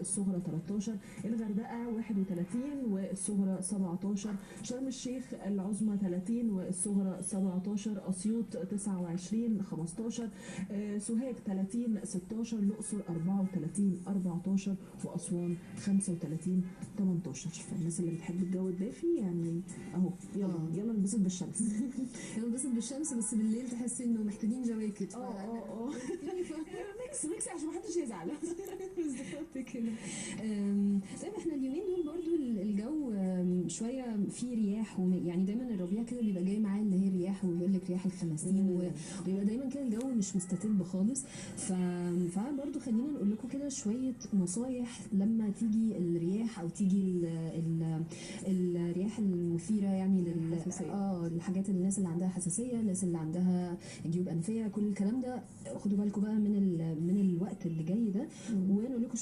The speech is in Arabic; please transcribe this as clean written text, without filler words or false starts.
والصغرى 13، الغردقه 31 والصغرى 17، شرم الشيخ العظمى 30 والصغرى 17، اسيوط 29 15، سوهاج 30 16، الاقصر 34 14، واسوان 35 18. فالناس اللي بتحب الجو الدافي يعني اهو يلا ننبسط بالشمس. يلا ننبسط بالشمس، بس بالليل تحسي انه محتاجين جواكت. ميكس عشان ما حدش يزعل. بالظبط كده. طيب احنا اليومين دول برضو الجو شويه فيه رياح، يعني دايما الربيع كده بيبقى جاي معاه اللي هي الرياح، ويقول لك رياح الخمسين، وبيبقى دايما كده الجو مش مستتب خالص. فبرضو خلينا نقول لكم كده شويه نصايح لما تيجي الرياح، او تيجي الرياح المثيره يعني الحاجات، الناس اللي عندها حساسيه، الناس اللي عندها جيوب انفيه، كل الكلام ده خدوا بالكم بقى من الوقت اللي جاي ده، ونقول لكم شويه